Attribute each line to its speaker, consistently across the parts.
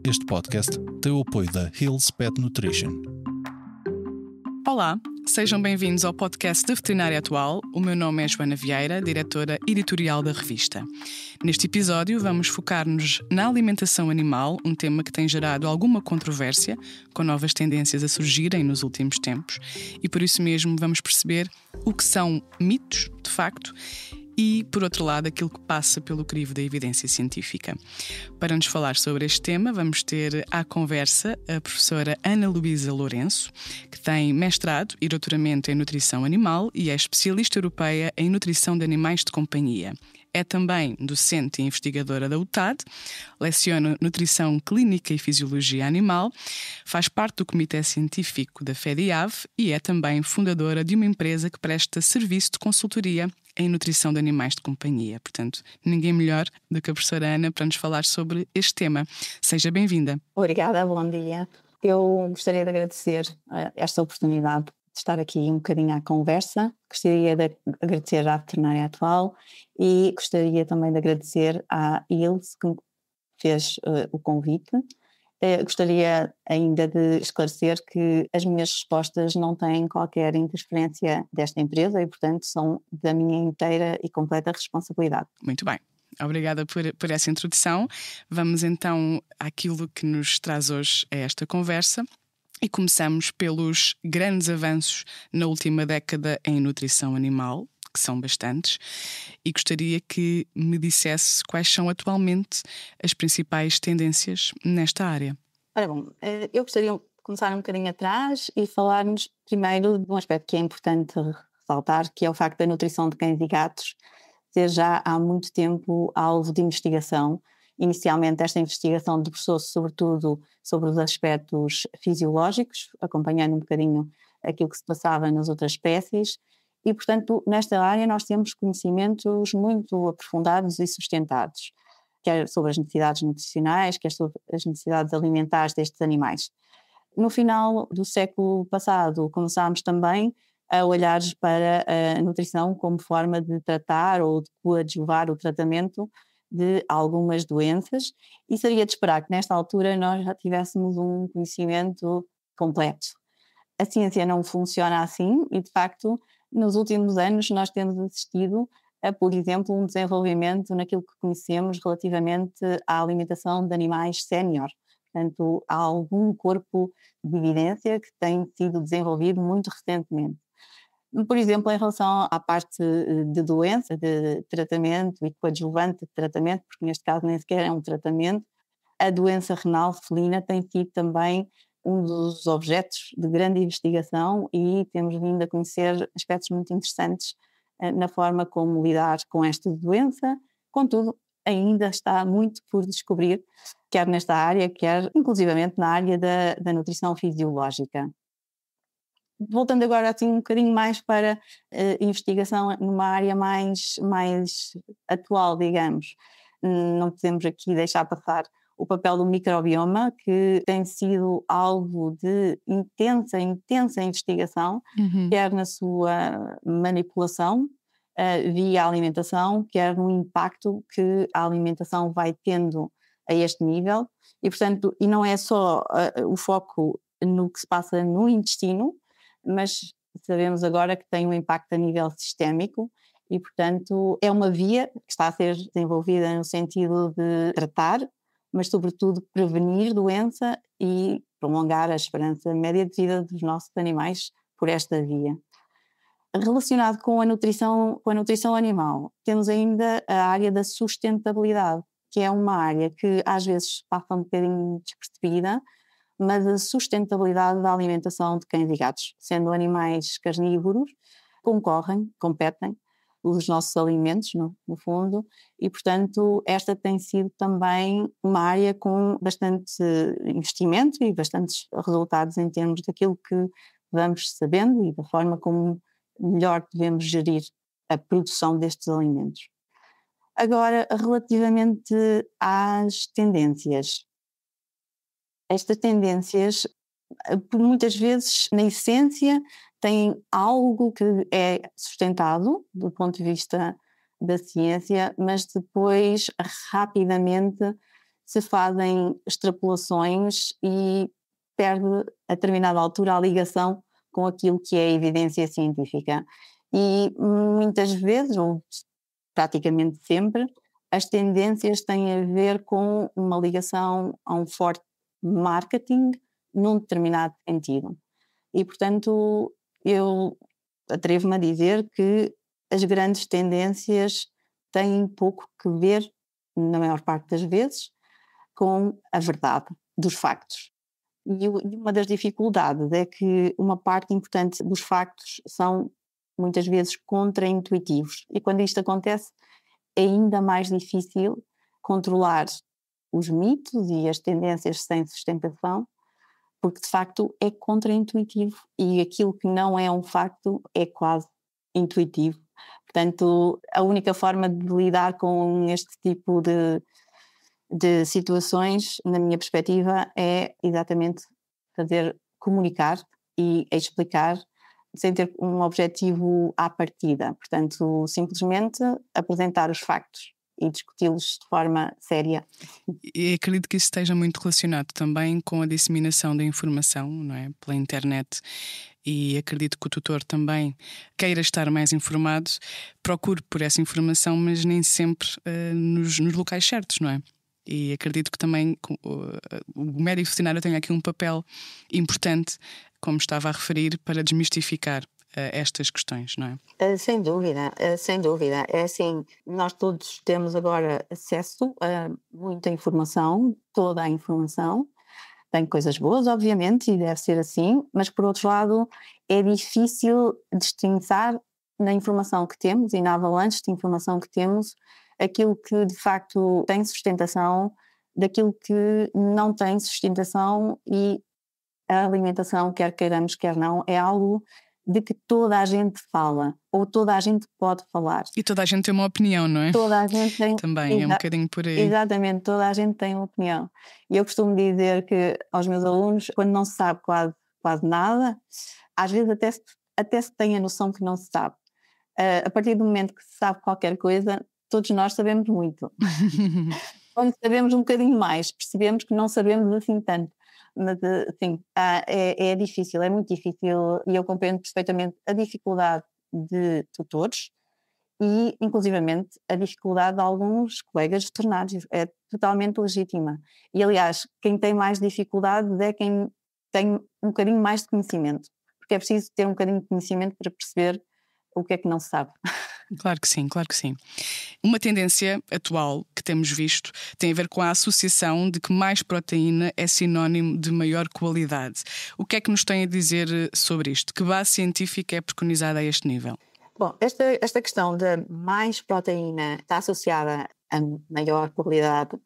Speaker 1: Este podcast tem o apoio da Hills Pet Nutrition.
Speaker 2: Olá, sejam bem-vindos ao podcast da Veterinária Atual. O meu nome é Joana Vieira, diretora editorial da revista. Neste episódio vamos focar-nos na alimentação animal, um tema que tem gerado alguma controvérsia, com novas tendências a surgirem nos últimos tempos. E por isso mesmo vamos perceber o que são mitos, de facto, e, por outro lado, aquilo que passa pelo crivo da evidência científica. Para nos falar sobre este tema, vamos ter à conversa a professora Ana Luísa Lourenço, que tem mestrado e doutoramento em nutrição animal e é especialista europeia em nutrição de animais de companhia. É também docente e investigadora da UTAD, leciona nutrição clínica e fisiologia animal, faz parte do comitê científico da FEDIAV e é também fundadora de uma empresa que presta serviço de consultoria em nutrição de animais de companhia. Portanto, ninguém melhor do que a professora Ana para nos falar sobre este tema. Seja bem-vinda.
Speaker 3: Obrigada, bom dia. Eu gostaria de agradecer esta oportunidade de estar aqui um bocadinho à conversa. Gostaria de agradecer à Veterinária Atual e gostaria também de agradecer à ILS que me fez o convite. Gostaria ainda de esclarecer que as minhas respostas não têm qualquer interferência desta empresa e, portanto, são da minha inteira e completa responsabilidade.
Speaker 2: Muito bem. Obrigada por essa introdução. Vamos então àquilo que nos traz hoje a esta conversa. E começamos pelos grandes avanços na última década em nutrição animal, que são bastantes, e gostaria que me dissesse quais são atualmente as principais tendências nesta área.
Speaker 3: Ora bom, eu gostaria de começar um bocadinho atrás e falar-nos primeiro de um aspecto que é importante ressaltar, que é o facto da nutrição de cães e gatos ser já há muito tempo alvo de investigação. Inicialmente esta investigação debruçou-se sobretudo sobre os aspectos fisiológicos, acompanhando um bocadinho aquilo que se passava nas outras espécies e, portanto, nesta área nós temos conhecimentos muito aprofundados e sustentados, quer sobre as necessidades nutricionais, quer sobre as necessidades alimentares destes animais. No final do século passado começámos também a olhar para a nutrição como forma de tratar ou de coadjuvar o tratamento de algumas doenças e seria de esperar que nesta altura nós já tivéssemos um conhecimento completo. A ciência não funciona assim e, de facto, nos últimos anos nós temos assistido a, por exemplo, um desenvolvimento naquilo que conhecemos relativamente à alimentação de animais sénior. Portanto, há algum corpo de evidência que tem sido desenvolvido muito recentemente. Por exemplo, em relação à parte de doença, de tratamento e coadjuvante de tratamento, porque neste caso nem sequer é um tratamento, a doença renal felina tem sido também um dos objetos de grande investigação e temos vindo a conhecer aspectos muito interessantes na forma como lidar com esta doença. Contudo, ainda está muito por descobrir, quer nesta área, quer inclusivamente na área da nutrição fisiológica. Voltando agora assim um bocadinho mais para a investigação numa área mais atual, digamos, não podemos aqui deixar passar o papel do microbioma, que tem sido alvo de intensa investigação, quer na sua manipulação via alimentação, quer no impacto que a alimentação vai tendo a este nível, e portanto, e não é só o foco no que se passa no intestino, mas sabemos agora que tem um impacto a nível sistémico e, portanto, é uma via que está a ser desenvolvida no sentido de tratar, mas sobretudo prevenir doença e prolongar a esperança média de vida dos nossos animais por esta via. Relacionado com a nutrição animal, temos ainda a área da sustentabilidade, que é uma área que às vezes passa um bocadinho despercebida, mas a sustentabilidade da alimentação de cães e gatos, sendo animais carnívoros, competem os nossos alimentos, no fundo, e, portanto, esta tem sido também uma área com bastante investimento e bastantes resultados em termos daquilo que vamos sabendo e da forma como melhor devemos gerir a produção destes alimentos. Agora, relativamente às tendências. Estas tendências, por muitas vezes, na essência, têm algo que é sustentado do ponto de vista da ciência, mas depois rapidamente se fazem extrapolações e perde a determinada altura a ligação com aquilo que é a evidência científica. E muitas vezes, ou praticamente sempre, as tendências têm a ver com uma ligação a um forte marketing num determinado sentido. E, portanto, eu atrevo-me a dizer que as grandes tendências têm pouco que ver, na maior parte das vezes, com a verdade dos factos. E uma das dificuldades é que uma parte importante dos factos são muitas vezes contraintuitivos. E quando isto acontece, é ainda mais difícil controlar os mitos e as tendências sem sustentação, porque de facto é contraintuitivo e aquilo que não é um facto é quase intuitivo. Portanto, a única forma de lidar com este tipo de situações, na minha perspectiva, é exatamente comunicar e explicar sem ter um objetivo à partida. Portanto, simplesmente apresentar os factos e discuti-los de forma séria.
Speaker 2: E acredito que isso esteja muito relacionado também com a disseminação da informação, não é? Pela internet. E acredito que o tutor também queira estar mais informado, procure por essa informação, mas nem sempre nos locais certos, não é? E acredito que também o médico veterinário tem aqui um papel importante, como estava a referir, para desmistificar estas questões, não é?
Speaker 3: Sem dúvida, sem dúvida. É assim, nós todos temos agora acesso a muita informação, toda a informação. Tem coisas boas, obviamente, e deve ser assim, mas por outro lado é difícil distinguir na informação que temos e na avalanche de informação que temos aquilo que de facto tem sustentação daquilo que não tem sustentação, e a alimentação, quer queiramos, quer não, é algo de que toda a gente fala, ou toda a gente pode falar.
Speaker 2: E toda a gente tem uma opinião, não é?
Speaker 3: Toda a gente tem.
Speaker 2: Também é um bocadinho por aí.
Speaker 3: Exatamente, toda a gente tem uma opinião. E eu costumo dizer que aos meus alunos, quando não se sabe quase nada, às vezes até se tem a noção que não se sabe. A partir do momento que se sabe qualquer coisa, todos nós sabemos muito. Quando sabemos um bocadinho mais, percebemos que não sabemos assim tanto. Mas, sim, é difícil, é muito difícil, e eu compreendo perfeitamente a dificuldade de tutores e, inclusivamente, a dificuldade de alguns colegas veterinários. É totalmente legítima. E, aliás, quem tem mais dificuldade é quem tem um bocadinho mais de conhecimento, porque é preciso ter um bocadinho de conhecimento para perceber o que é que não se sabe.
Speaker 2: Claro que sim, claro que sim. Uma tendência atual que temos visto tem a ver com a associação de que mais proteína é sinónimo de maior qualidade. O que é que nos tem a dizer sobre isto? Que base científica é preconizada a este nível?
Speaker 3: Bom, esta questão de mais proteína está associada a maior qualidade,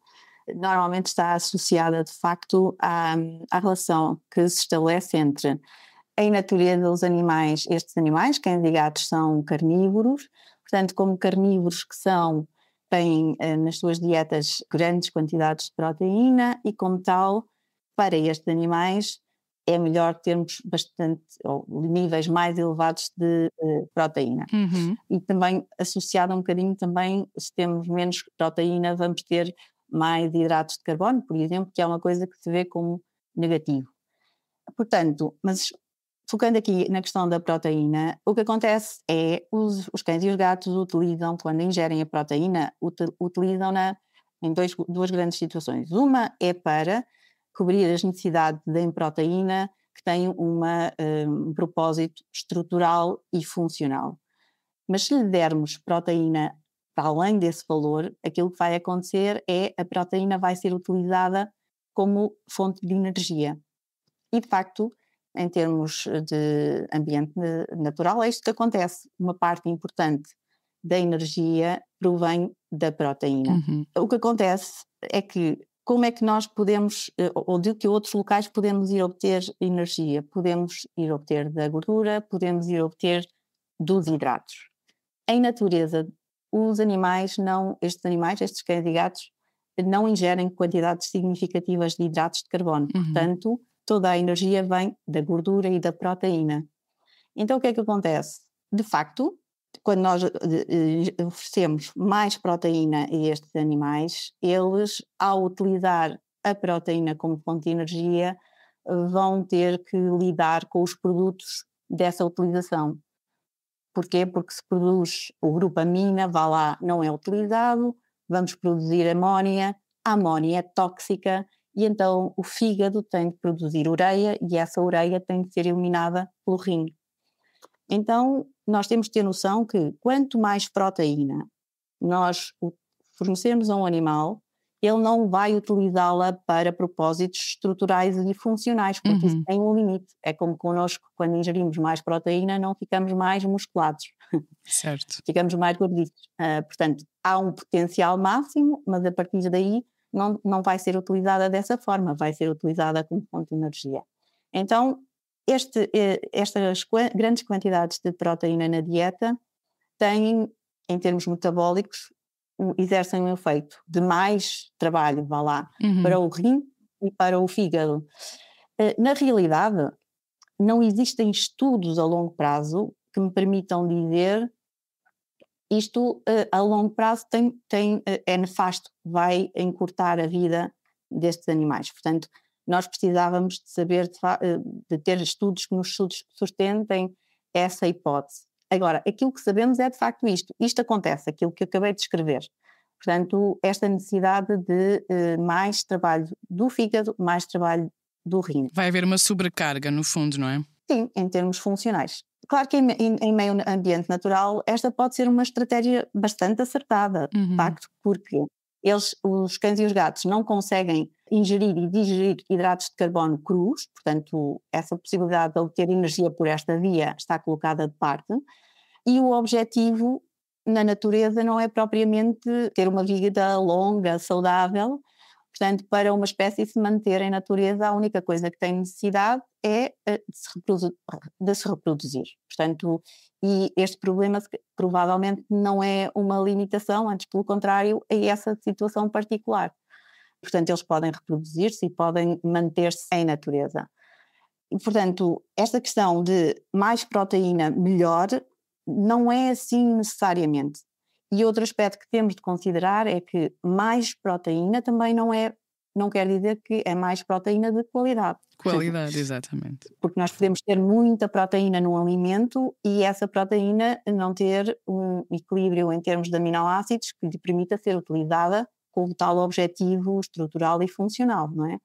Speaker 3: normalmente está associada de facto à relação que se estabelece entre a natureza dos animais. Estes animais, cães e gatos, são carnívoros, portanto, como carnívoros que são, têm nas suas dietas grandes quantidades de proteína e, como tal, para estes animais é melhor termos ou níveis mais elevados de proteína.
Speaker 2: Uhum.
Speaker 3: E também associado um bocadinho também, se temos menos proteína, vamos ter mais hidratos de carbono, por exemplo, que é uma coisa que se vê como negativo. Portanto, mas focando aqui na questão da proteína, o que acontece é os cães e os gatos utilizam, quando ingerem a proteína, utilizam-na em duas grandes situações. Uma é para cobrir as necessidades de proteína que têm um propósito estrutural e funcional. Mas se lhe dermos proteína para além desse valor, aquilo que vai acontecer é a proteína vai ser utilizada como fonte de energia. E, de facto, em termos de ambiente natural, é isto que acontece. Uma parte importante da energia provém da proteína.
Speaker 2: Uhum.
Speaker 3: O que acontece é que, como é que nós podemos, ou de que outros locais podemos ir obter energia? Podemos ir obter da gordura, podemos ir obter dos hidratos. Em natureza, estes cães e gatos, não ingerem quantidades significativas de hidratos de carbono.
Speaker 2: Uhum.
Speaker 3: Portanto, toda a energia vem da gordura e da proteína. Então, o que é que acontece? De facto, quando nós oferecemos mais proteína a estes animais, eles, ao utilizar a proteína como fonte de energia, vão ter que lidar com os produtos dessa utilização. Porquê? Porque se produz o grupo amina, vá lá, não é utilizado, vamos produzir amónia, a amónia é tóxica e então o fígado tem de produzir ureia e essa ureia tem de ser eliminada pelo rim. Então nós temos de ter noção que quanto mais proteína nós fornecermos a um animal, ele não vai utilizá-la para propósitos estruturais e funcionais, porque isso tem um limite. É como connosco, quando ingerimos mais proteína, não ficamos mais musculados.
Speaker 2: Certo.
Speaker 3: Ficamos mais gorditos. Portanto, há um potencial máximo, mas a partir daí não vai ser utilizada dessa forma, vai ser utilizada como fonte de energia. Então, estas grandes quantidades de proteína na dieta têm, em termos metabólicos, exercem um efeito de mais trabalho, vá lá, para o rim e para o fígado. Na realidade, não existem estudos a longo prazo que me permitam dizer isto a longo prazo é nefasto, vai encurtar a vida destes animais. Portanto, nós precisávamos de saber, de ter estudos que nos sustentem essa hipótese. Agora, aquilo que sabemos é de facto isto acontece, aquilo que eu acabei de descrever. Portanto, esta necessidade de mais trabalho do fígado, mais trabalho do rim.
Speaker 2: Vai haver uma sobrecarga, no fundo, não é?
Speaker 3: Sim, em termos funcionais. Claro que em meio ambiente natural esta pode ser uma estratégia bastante acertada, de facto, porque os cães e os gatos não conseguem ingerir e digerir hidratos de carbono crus, portanto essa possibilidade de obter energia por esta via está colocada de parte, e o objetivo na natureza não é propriamente ter uma vida longa, saudável. Portanto, para uma espécie se manter em natureza, a única coisa que tem necessidade é de se reproduzir. Portanto, e este problema provavelmente não é uma limitação, antes pelo contrário, é essa situação particular. Portanto, eles podem reproduzir-se e podem manter-se em natureza. E, portanto, esta questão de mais proteína melhor não é assim necessariamente. E outro aspecto que temos de considerar é que mais proteína também não quer dizer que é mais proteína de qualidade.
Speaker 2: Qualidade, exatamente.
Speaker 3: Porque nós podemos ter muita proteína num alimento e essa proteína não ter um equilíbrio em termos de aminoácidos que lhe permita ser utilizada com o tal objetivo estrutural e funcional, não é?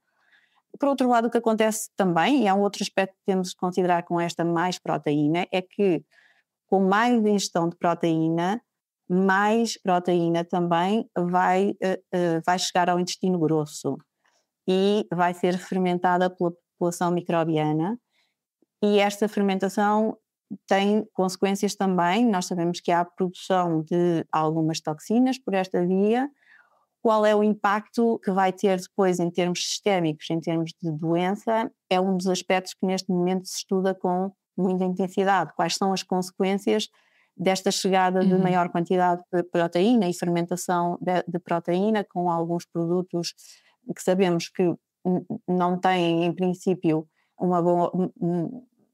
Speaker 3: Por outro lado, o que acontece também, e há um outro aspecto que temos de considerar com esta mais proteína, é que com mais ingestão de proteína, mais proteína também vai chegar ao intestino grosso e vai ser fermentada pela população microbiana, e esta fermentação tem consequências também. Nós sabemos que há a produção de algumas toxinas por esta via. Qual é o impacto que vai ter depois em termos sistémicos, em termos de doença, é um dos aspectos que neste momento se estuda com muita intensidade. Quais são as consequências desta chegada de maior quantidade de proteína e fermentação de proteína com alguns produtos que sabemos que não têm, em princípio, um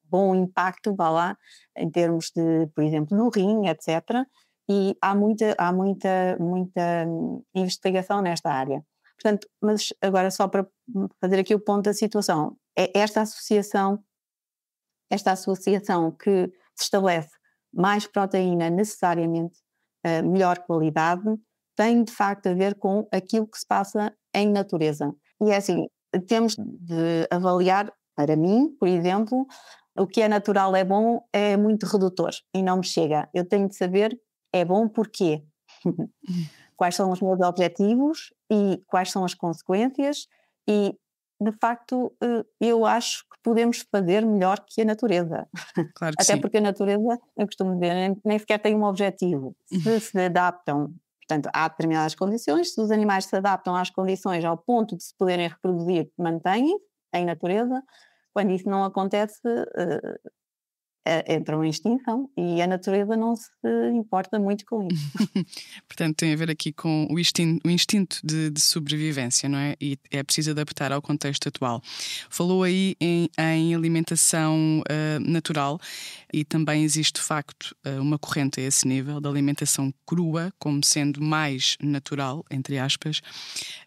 Speaker 3: bom impacto, vá lá, em termos de, por exemplo, no rim, etc. E há muita investigação nesta área. Portanto, mas agora só para fazer aqui o ponto da situação, é esta associação que se estabelece mais proteína necessariamente melhor qualidade, tem de facto a ver com aquilo que se passa em natureza. E é assim, temos de avaliar, para mim, por exemplo, o que é natural é bom é muito redutor e não me chega. Eu tenho de saber, é bom porquê? Quais são os meus objetivos e quais são as consequências, e de facto eu acho que podemos fazer melhor que a natureza.
Speaker 2: Claro que
Speaker 3: Até
Speaker 2: sim.
Speaker 3: porque a natureza, eu costumo dizer, nem sequer tem um objetivo. Se adaptam, portanto, há determinadas condições, se os animais se adaptam às condições ao ponto de se poderem reproduzir, mantêm em natureza. Quando isso não acontece, entram em extinção e a natureza não se importa muito com isso.
Speaker 2: Portanto, tem a ver aqui com o instinto de sobrevivência, não é? E é preciso adaptar ao contexto atual. Falou aí em alimentação natural e também existe, de facto, uma corrente a esse nível da alimentação crua como sendo mais natural, entre aspas,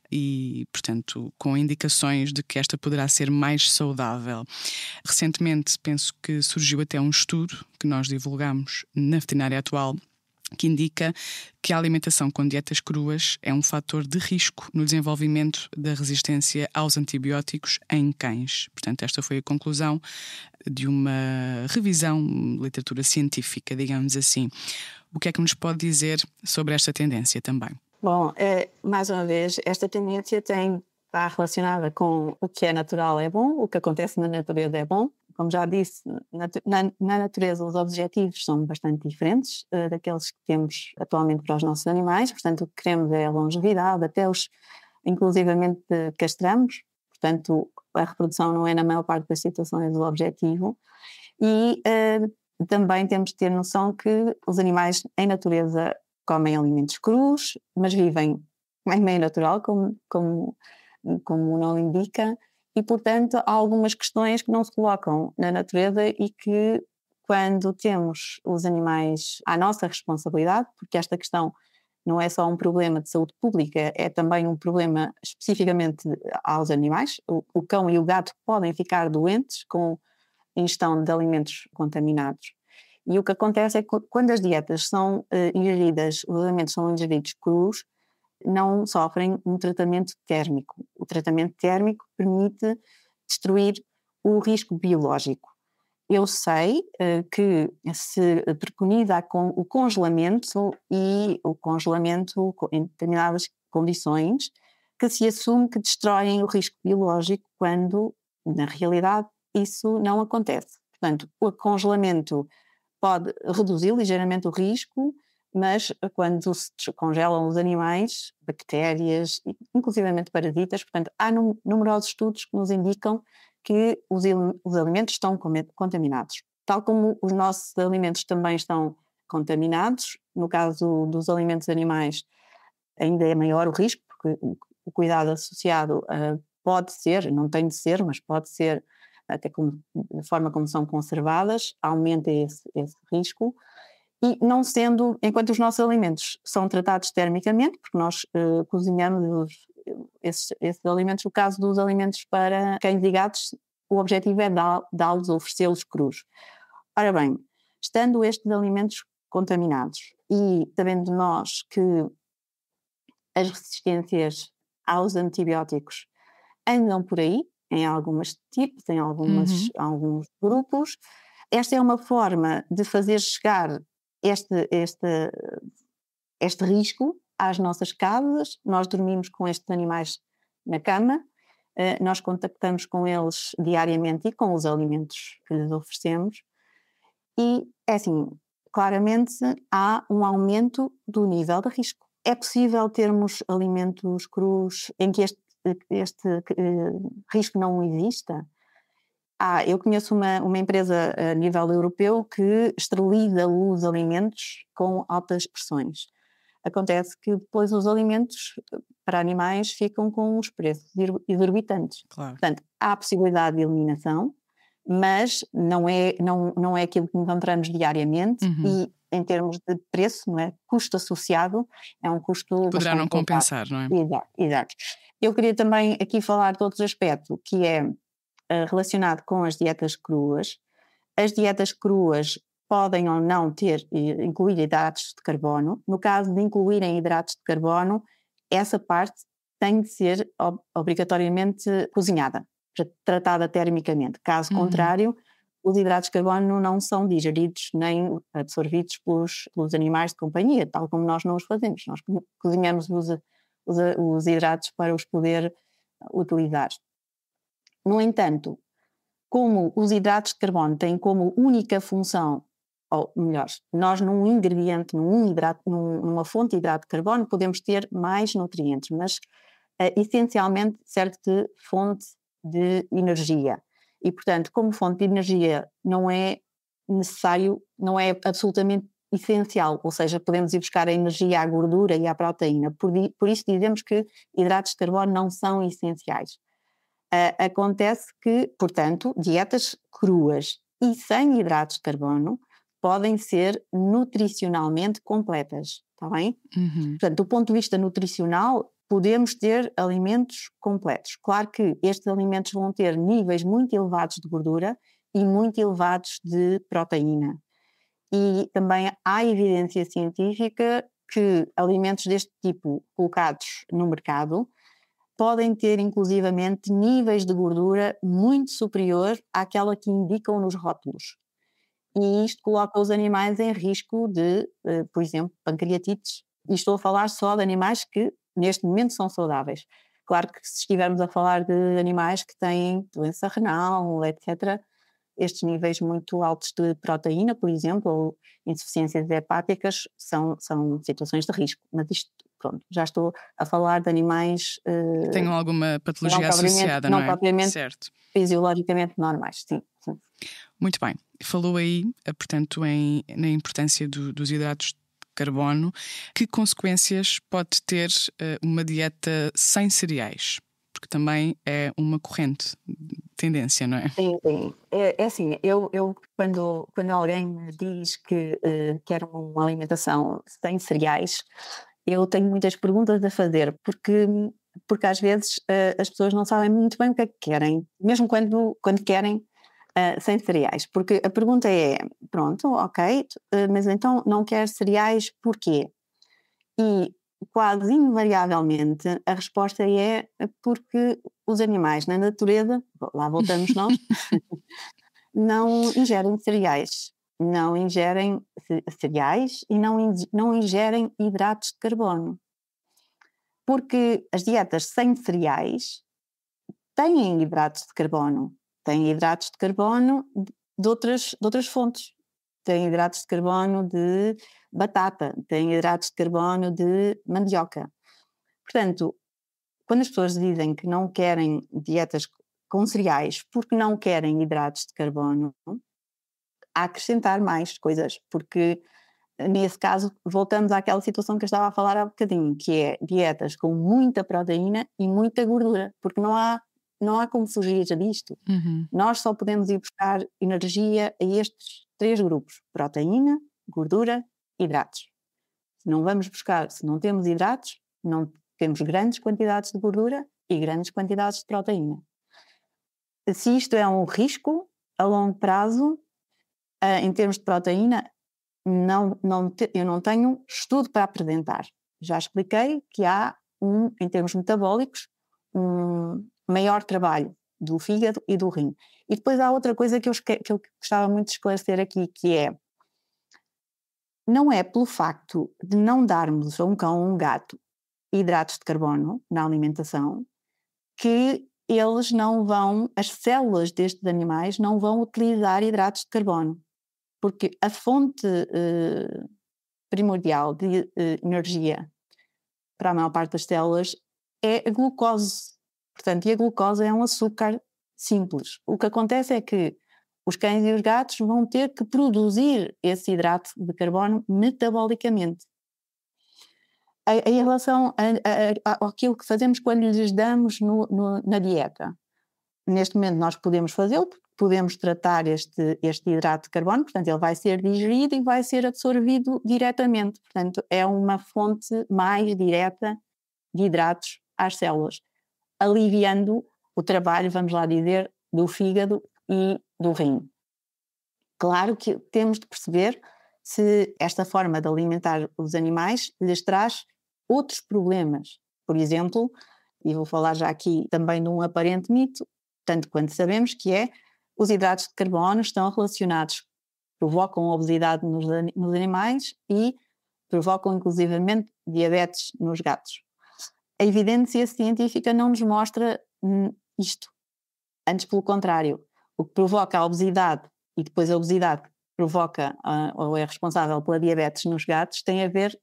Speaker 2: e, portanto, com indicações de que esta poderá ser mais saudável. Recentemente, penso que surgiu até um estudo que nós divulgamos na Veterinária Atual, que indica que a alimentação com dietas cruas é um fator de risco no desenvolvimento da resistência aos antibióticos em cães. Portanto, esta foi a conclusão de uma revisão, literatura científica, digamos assim. O que é que nos pode dizer sobre esta tendência também?
Speaker 3: Bom, mais uma vez, esta tendência está relacionada com o que é natural é bom, o que acontece na natureza é bom. Como já disse, na natureza os objetivos são bastante diferentes daqueles que temos atualmente para os nossos animais. Portanto, o que queremos é a longevidade, até inclusivamente castramos. Portanto, a reprodução não é na maior parte das situações o objetivo. E também temos de ter noção que os animais em natureza comem alimentos crus, mas vivem em meio natural, como o nome indica, e, portanto, há algumas questões que não se colocam na natureza e que, quando temos os animais à nossa responsabilidade, porque esta questão não é só um problema de saúde pública, é também um problema especificamente aos animais. O cão e o gato podem ficar doentes com a ingestão de alimentos contaminados. E o que acontece é que quando as dietas são ingeridas, os alimentos são ingeridos crus, não sofrem um tratamento térmico. O tratamento térmico permite destruir o risco biológico. Eu sei que se preconiza o congelamento e o congelamento em determinadas condições que se assume que destroem o risco biológico quando, na realidade, isso não acontece. Portanto, o congelamento pode reduzir ligeiramente o risco, mas quando se congelam os animais, bactérias, inclusivamente parasitas, portanto, há numerosos estudos que nos indicam que os alimentos estão contaminados. Tal como os nossos alimentos também estão contaminados, no caso dos alimentos animais ainda é maior o risco, porque o cuidado associado pode ser, não tem de ser, mas pode ser, até da forma como são conservadas, aumenta esse risco. E não sendo, enquanto os nossos alimentos são tratados termicamente, porque nós cozinhamos esses alimentos, no caso dos alimentos para cães e gatos, o objetivo é dá-los, oferecê-los crus. Ora bem, estando estes alimentos contaminados e sabendo nós que as resistências aos antibióticos andam por aí, em alguns tipos, em alguns grupos, esta é uma forma de fazer chegar este risco às nossas casas. Nós dormimos com estes animais na cama, nós contactamos com eles diariamente e com os alimentos que lhes oferecemos e, é assim, claramente há um aumento do nível de risco. É possível termos alimentos crus em que este risco não exista? Eu conheço uma empresa a nível europeu que esteriliza os alimentos com altas pressões. Acontece que depois os alimentos para animais ficam com os preços exorbitantes.
Speaker 2: Claro.
Speaker 3: Portanto, há a possibilidade de eliminação, mas não é aquilo que encontramos diariamente e em termos de preço, não é? Custo associado, é um custo
Speaker 2: poderá não compensar, não é?
Speaker 3: Exato. Eu queria também aqui falar de outro aspecto, que é relacionado com as dietas cruas. As dietas cruas podem ou não incluir hidratos de carbono. No caso de incluírem hidratos de carbono, essa parte tem de ser obrigatoriamente cozinhada, tratada termicamente. Caso contrário, os hidratos de carbono não são digeridos nem absorvidos pelos animais de companhia, tal como nós não os fazemos. Nós cozinhamos os hidratos para os poder utilizar. No entanto, como os hidratos de carbono têm como única função, ou melhor, nós num ingrediente, numa fonte de hidrato de carbono podemos ter mais nutrientes, mas essencialmente serve de fonte de energia. E, portanto, como fonte de energia não é necessário, não é absolutamente essencial, ou seja, podemos ir buscar a energia à gordura e à proteína. Por isso dizemos que hidratos de carbono não são essenciais. Acontece que, portanto, dietas cruas e sem hidratos de carbono podem ser nutricionalmente completas, está bem? Portanto, do ponto de vista nutricional, podemos ter alimentos completos. Claro que estes alimentos vão ter níveis muito elevados de gordura e muito elevados de proteína. E também há evidência científica que alimentos deste tipo colocados no mercado podem ter inclusivamente níveis de gordura muito superior àquela que indicam nos rótulos. E isto coloca os animais em risco de, por exemplo, pancreatites. E estou a falar só de animais que neste momento são saudáveis. Claro que se estivermos a falar de animais que têm doença renal, etc., estes níveis muito altos de proteína, por exemplo, ou insuficiências hepáticas, são situações de risco. Mas isto, pronto, já estou a falar de animais
Speaker 2: que tenham alguma patologia associada, não é?
Speaker 3: Não propriamente
Speaker 2: certo.
Speaker 3: Fisiologicamente normais, sim.
Speaker 2: Muito bem. Falou aí, portanto, na importância dos hidratos de carbono. Que consequências pode ter uma dieta sem cereais? Porque também é uma corrente tendência, não é?
Speaker 3: Sim. É assim, eu quando alguém me diz que quer uma alimentação sem cereais, eu tenho muitas perguntas a fazer, porque às vezes as pessoas não sabem muito bem o que é que querem, mesmo quando querem sem cereais, porque a pergunta é, pronto, ok, mas então não quer cereais porquê? E quase invariavelmente a resposta é porque os animais na natureza, lá voltamos nós, não ingerem cereais. Não ingerem cereais e não ingerem hidratos de carbono. Porque as dietas sem cereais têm hidratos de carbono. Têm hidratos de carbono de outras fontes. Têm hidratos de carbono de batata, têm hidratos de carbono de mandioca. Portanto, quando as pessoas dizem que não querem dietas com cereais porque não querem hidratos de carbono, a acrescentar mais coisas, porque nesse caso voltamos àquela situação que eu estava a falar há bocadinho, que é dietas com muita proteína e muita gordura, porque não há como fugir disto. Nós só podemos ir buscar energia a estes 3 grupos: proteína, gordura, hidratos. Se não temos hidratos, não temos grandes quantidades de gordura e grandes quantidades de proteína. Se isto é um risco a longo prazo, em termos de proteína, eu não tenho estudo para apresentar. Já expliquei que há, em termos metabólicos, um maior trabalho do fígado e do rim. E depois há outra coisa que eu gostava muito de esclarecer aqui, que é, não é pelo facto de não darmos a um cão ou um gato hidratos de carbono na alimentação que as células destes animais não vão utilizar hidratos de carbono. Porque a fonte primordial de energia para a maior parte das células é a glucose. Portanto, e a glucose é um açúcar simples. O que acontece é que os cães e os gatos vão ter que produzir esse hidrato de carbono metabolicamente. Em relação àquilo que fazemos quando lhes damos na dieta, neste momento nós podemos fazê-lo, podemos tratar este hidrato de carbono, portanto ele vai ser digerido e vai ser absorvido diretamente, portanto é uma fonte mais direta de hidratos às células, aliviando o trabalho, vamos lá dizer, do fígado e do rim. Claro que temos de perceber se esta forma de alimentar os animais lhes traz outros problemas. Por exemplo, e vou falar já aqui também de um aparente mito, tanto quanto sabemos, que é os hidratos de carbono estão relacionados, provocam obesidade nos animais e provocam inclusivamente diabetes nos gatos. A evidência científica não nos mostra isto. Antes, pelo contrário, o que provoca a obesidade e depois a obesidade provoca ou é responsável pela diabetes nos gatos tem a ver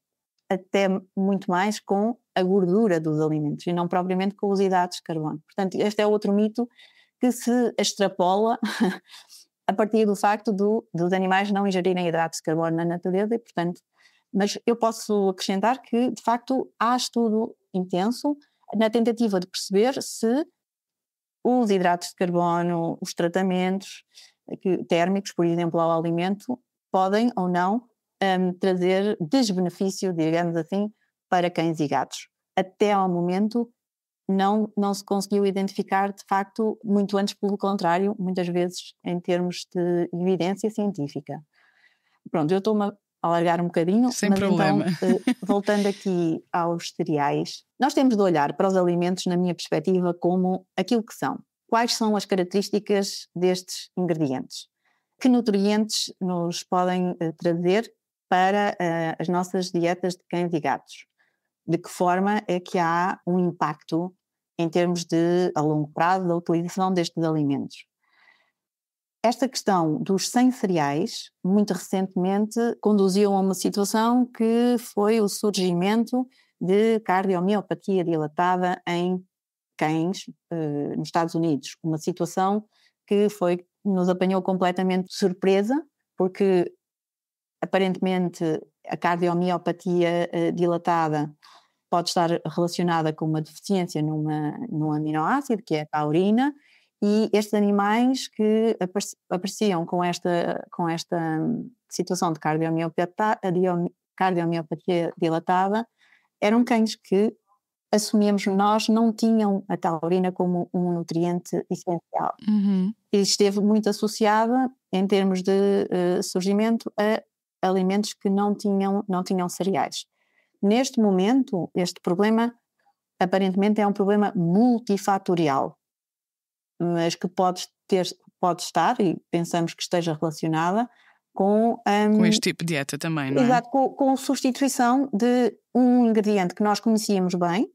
Speaker 3: até muito mais com a gordura dos alimentos e não propriamente com os hidratos de carbono. Portanto, este é outro mito que se extrapola a partir do facto dos animais não ingerirem hidratos de carbono na natureza e, portanto, mas eu posso acrescentar que, de facto, há estudo intenso na tentativa de perceber se os hidratos de carbono, os tratamentos térmicos, por exemplo, ao alimento, podem ou não trazer desbenefício, digamos assim, para cães e gatos. Até ao momento não se conseguiu identificar, de facto, muito antes, pelo contrário, muitas vezes em termos de evidência científica. Pronto, eu estou-me a alargar um bocadinho,
Speaker 2: Sem
Speaker 3: mas
Speaker 2: problema.
Speaker 3: então, voltando aqui aos cereais, nós temos de olhar para os alimentos, na minha perspectiva, como aquilo que são. Quais são as características destes ingredientes? Que nutrientes nos podem trazer para as nossas dietas de cães e gatos? De que forma é que há um impacto em termos de, a longo prazo, da utilização destes alimentos? Esta questão dos sem cereais, muito recentemente, conduziu a uma situação que foi o surgimento de cardiomiopatia dilatada em cães nos Estados Unidos. Uma situação que nos apanhou completamente de surpresa, porque aparentemente a cardiomiopatia dilatada pode estar relacionada com uma deficiência num aminoácido, que é a taurina, e estes animais que apareciam com esta situação de cardiomiopatia dilatada eram cães que, assumimos nós, não tinham a taurina como um nutriente essencial.
Speaker 2: Uhum.
Speaker 3: E esteve muito associada, em termos de surgimento, a alimentos que não tinham cereais. Neste momento, este problema aparentemente é um problema multifatorial, mas que pode estar, e pensamos que esteja relacionada, com
Speaker 2: este tipo de dieta também, não é?
Speaker 3: Exato, com a substituição de um ingrediente que nós conhecíamos bem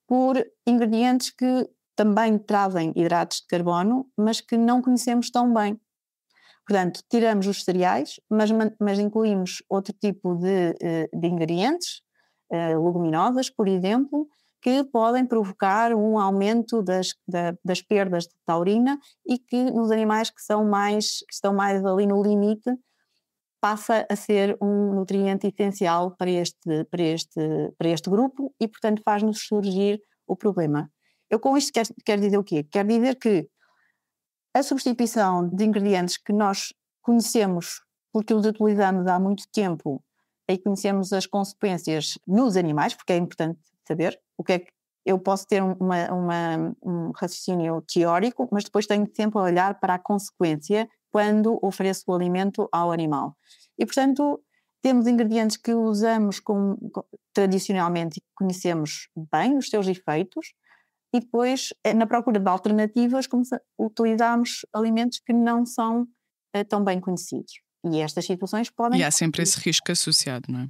Speaker 3: por ingredientes que também trazem hidratos de carbono, mas que não conhecemos tão bem. Portanto, tiramos os cereais, mas incluímos outro tipo de ingredientes, leguminosas, por exemplo, que podem provocar um aumento das perdas de taurina e que nos animais que estão mais ali no limite passa a ser um nutriente essencial para este grupo e, portanto, faz-nos surgir o problema. Eu com isto quero dizer o quê? Quero dizer que a substituição de ingredientes que nós conhecemos porque os utilizamos há muito tempo e conhecemos as consequências nos animais, porque é importante saber o que é que eu posso ter um raciocínio teórico, mas depois tenho sempre a olhar para a consequência quando ofereço o alimento ao animal. E, portanto, temos ingredientes que usamos tradicionalmente e conhecemos bem os seus efeitos, e depois, na procura de alternativas, utilizamos alimentos que não são tão bem conhecidos. E estas situações podem...
Speaker 2: E há sempre esse risco associado, não é?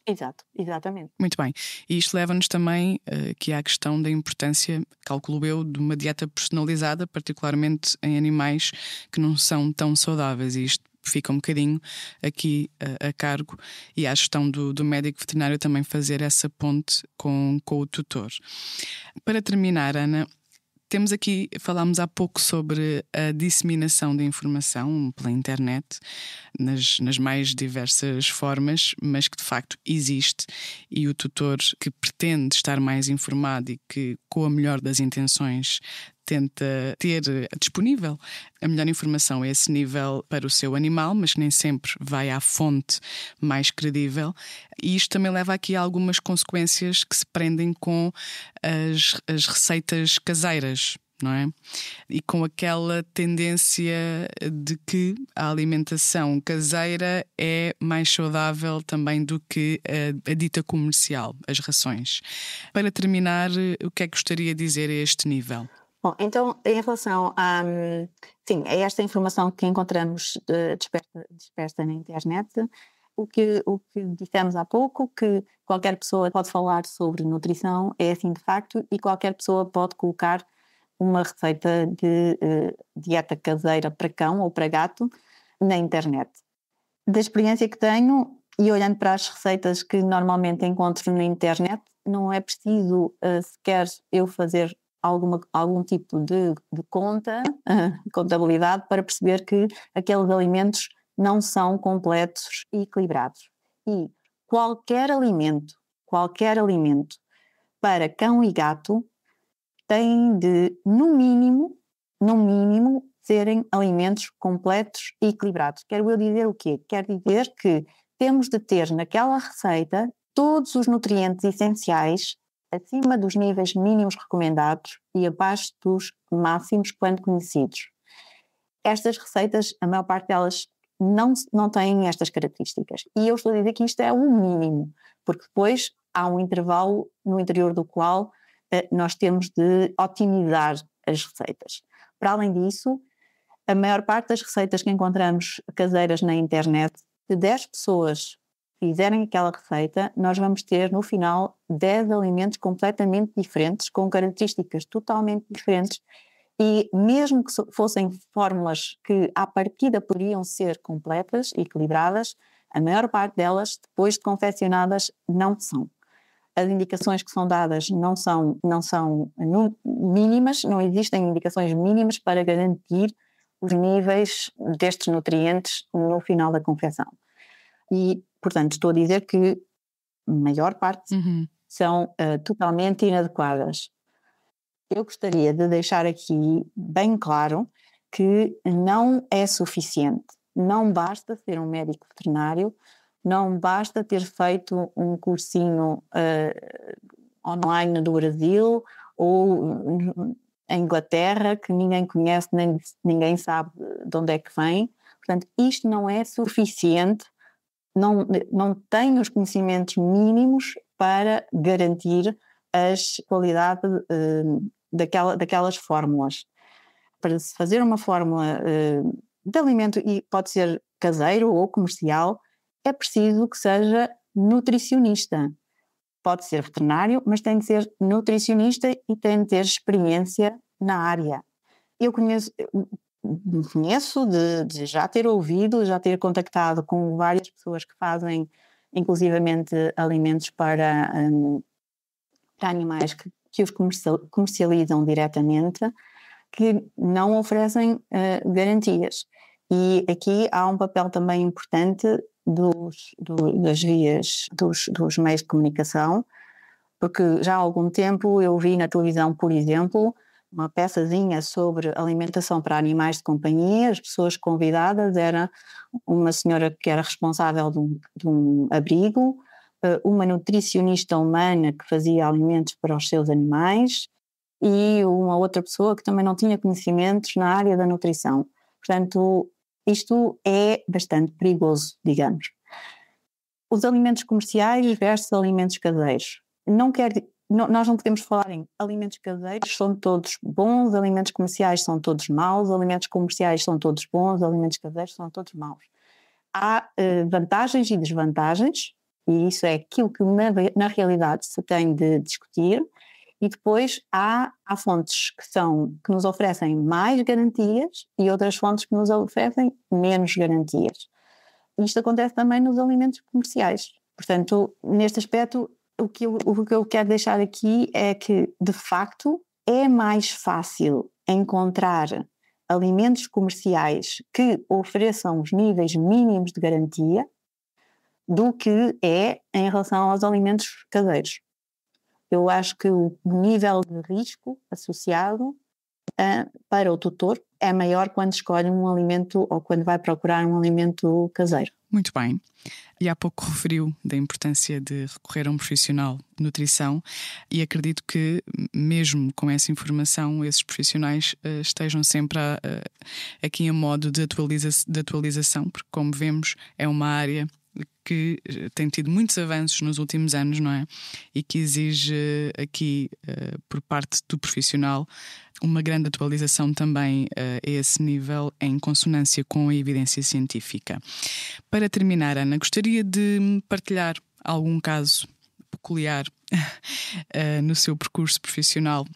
Speaker 3: Exato, exatamente.
Speaker 2: Muito bem. E isto leva-nos também aqui à questão da importância, calculo eu, de uma dieta personalizada, particularmente em animais que não são tão saudáveis. E isto fica um bocadinho aqui a cargo e à gestão do médico veterinário também fazer essa ponte com o tutor. Para terminar, Ana, falámos há pouco sobre a disseminação da informação pela internet, nas mais diversas formas, mas que de facto existe, e o tutor que pretende estar mais informado e que, com a melhor das intenções, tenta ter disponível a melhor informação a esse nível para o seu animal, mas que nem sempre vai à fonte mais credível. E isto também leva aqui a algumas consequências que se prendem com as receitas caseiras, não é? E com aquela tendência de que a alimentação caseira é mais saudável também do que a dita comercial, as rações. Para terminar, o que é que gostaria de dizer a este nível?
Speaker 3: Bom, então, em relação a esta informação que encontramos dispersa na internet, o que dissemos há pouco, que qualquer pessoa pode falar sobre nutrição, é assim de facto, e qualquer pessoa pode colocar uma receita de dieta caseira para cão ou para gato na internet. Da experiência que tenho, e olhando para as receitas que normalmente encontro na internet, não é preciso sequer eu fazer algum tipo de contabilidade para perceber que aqueles alimentos não são completos e equilibrados. E qualquer alimento para cão e gato tem de, no mínimo, serem alimentos completos e equilibrados. Quero eu dizer o quê? Quer dizer que temos de ter naquela receita todos os nutrientes essenciais acima dos níveis mínimos recomendados e abaixo dos máximos quando conhecidos. Estas receitas, a maior parte delas não têm estas características. E eu estou a dizer que isto é o mínimo, porque depois há um intervalo no interior do qual nós temos de otimizar as receitas. Para além disso, a maior parte das receitas que encontramos caseiras na internet, se 10 pessoas fizerem aquela receita, nós vamos ter no final 10 alimentos completamente diferentes, com características totalmente diferentes, e mesmo que fossem fórmulas que à partida poderiam ser completas e equilibradas, a maior parte delas, depois de confeccionadas, não são. As indicações que são dadas não são mínimas, não existem indicações mínimas para garantir os níveis destes nutrientes no final da confecção. E, portanto, estou a dizer que a maior parte são totalmente inadequadas. Eu gostaria de deixar aqui bem claro que não é suficiente. Não basta ser um médico veterinário, não basta ter feito um cursinho online do Brasil ou em Inglaterra, que ninguém conhece, nem ninguém sabe de onde é que vem. Portanto, isto não é suficiente, não tem os conhecimentos mínimos para garantir a qualidade daquelas fórmulas. Para se fazer uma fórmula de alimento, e pode ser caseiro ou comercial, é preciso que seja nutricionista. Pode ser veterinário, mas tem de ser nutricionista e tem de ter experiência na área. Eu conheço de já ter ouvido, já ter contactado com várias pessoas que fazem, inclusivamente, alimentos para animais que os comercializam diretamente, que não oferecem garantias. E aqui há um papel também importante das vias, dos meios de comunicação, porque já há algum tempo eu vi na televisão, por exemplo, uma peçazinha sobre alimentação para animais de companhia. As pessoas convidadas era uma senhora que era responsável de um abrigo, uma nutricionista humana que fazia alimentos para os seus animais e uma outra pessoa que também não tinha conhecimentos na área da nutrição. Portanto, isto é bastante perigoso, digamos. Os alimentos comerciais versus alimentos caseiros. Nós não podemos falar em alimentos caseiros, são todos bons, alimentos comerciais são todos maus, alimentos comerciais são todos bons, alimentos caseiros são todos maus. Há vantagens e desvantagens, e isso é aquilo que na realidade se tem de discutir. E depois há fontes que nos oferecem mais garantias e outras fontes que nos oferecem menos garantias. Isto acontece também nos alimentos comerciais. Portanto, neste aspecto, o que eu quero deixar aqui é que, de facto, é mais fácil encontrar alimentos comerciais que ofereçam os níveis mínimos de garantia do que é em relação aos alimentos caseiros. Eu acho que o nível de risco associado para o tutor é maior quando escolhe um alimento ou quando vai procurar um alimento caseiro.
Speaker 2: Muito bem. E há pouco referiu da importância de recorrer a um profissional de nutrição e acredito que, mesmo com essa informação, esses profissionais estejam sempre aqui em modo de atualização, porque, como vemos, é uma área que tem tido muitos avanços nos últimos anos, não é? E que exige aqui, por parte do profissional, uma grande atualização também a esse nível, em consonância com a evidência científica. Para terminar, Ana, gostaria de partilhar algum caso peculiar no seu percurso profissional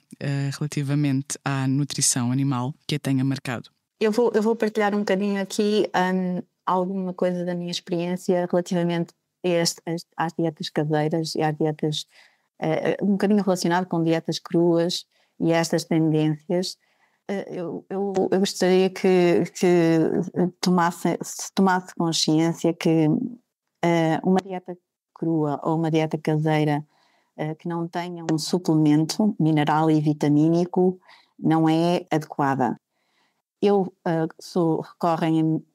Speaker 2: relativamente à nutrição animal que a tenha marcado.
Speaker 3: Eu vou partilhar um bocadinho aqui alguma coisa da minha experiência relativamente às dietas caseiras e às dietas, um bocadinho relacionado com dietas cruas e a estas tendências, eu gostaria que se tomasse consciência que uma dieta crua ou uma dieta caseira que não tenha um suplemento mineral e vitamínico não é adequada.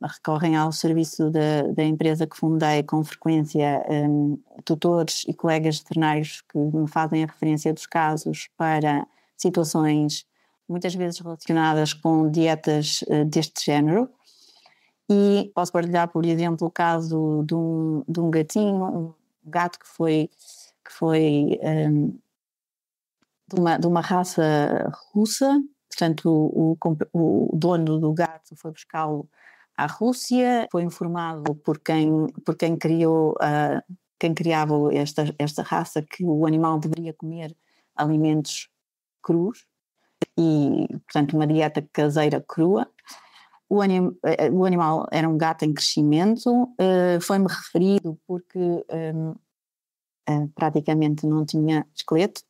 Speaker 3: Recorrem ao serviço da empresa que fundei com frequência tutores e colegas veterinários que me fazem a referência dos casos para situações muitas vezes relacionadas com dietas deste género. E posso partilhar, por exemplo, o caso de um gatinho, um gato que foi de uma raça russa. Portanto, o dono do gato foi buscá-lo à Rússia, foi informado por quem criava esta raça que o animal deveria comer alimentos crus e, portanto, uma dieta caseira crua. O animal era um gato em crescimento, foi-me referido porque praticamente não tinha esqueleto,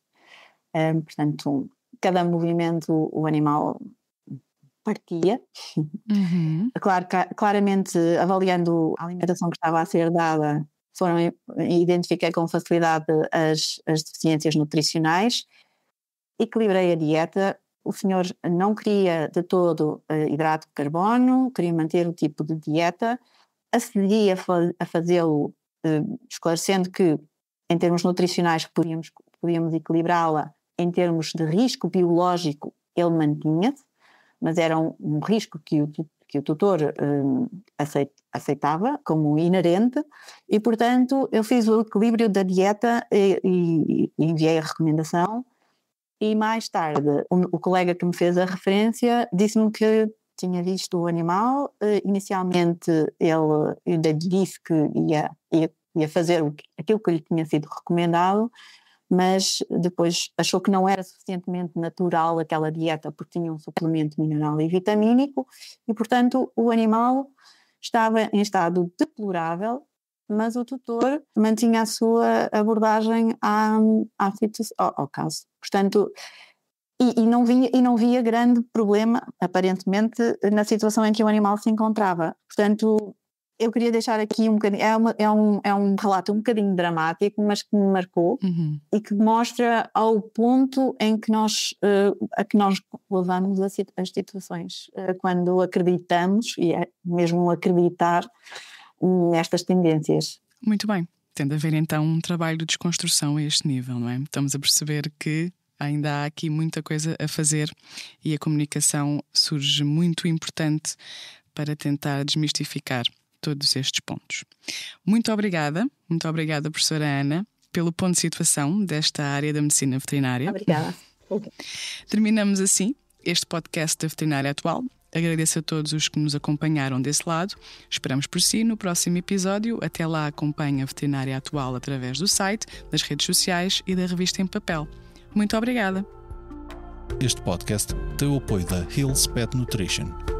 Speaker 3: portanto, cada movimento o animal partia.
Speaker 2: Uhum.
Speaker 3: Claramente, avaliando a alimentação que estava a ser dada, identifiquei com facilidade as deficiências nutricionais, equilibrei a dieta. O senhor não queria de todo hidrato de carbono, queria manter o tipo de dieta, acedi a fazê-lo esclarecendo que em termos nutricionais podíamos equilibrá-la. Em termos de risco biológico, ele mantinha-se, mas era um risco que o tutor aceitava como inerente e, portanto, eu fiz o equilíbrio da dieta e enviei a recomendação. E mais tarde, o colega que me fez a referência disse-me que tinha visto o animal. Inicialmente, eu lhe disse que ia fazer aquilo que lhe tinha sido recomendado, mas depois achou que não era suficientemente natural aquela dieta porque tinha um suplemento mineral e vitamínico e, portanto, o animal estava em estado deplorável, mas o tutor mantinha a sua abordagem ao caso. Portanto, e não via grande problema, aparentemente, na situação em que o animal se encontrava. Portanto, eu queria deixar aqui um bocadinho, é um relato um bocadinho dramático, mas que me marcou e que mostra ao ponto em que nós levamos as situações quando acreditamos, e é mesmo acreditar nestas tendências.
Speaker 2: Muito bem. Tem de haver então um trabalho de desconstrução a este nível, não é? Estamos a perceber que ainda há aqui muita coisa a fazer e a comunicação surge muito importante para tentar desmistificar todos estes pontos. Muito obrigada, professora Ana, pelo ponto de situação desta área da medicina veterinária.
Speaker 3: Obrigada.
Speaker 2: Terminamos assim este podcast da Veterinária Atual. Agradeço a todos os que nos acompanharam desse lado. Esperamos por si no próximo episódio. Até lá, acompanhe a Veterinária Atual através do site, das redes sociais e da revista em papel. Muito obrigada.
Speaker 1: Este podcast tem o apoio da Hills Pet Nutrition.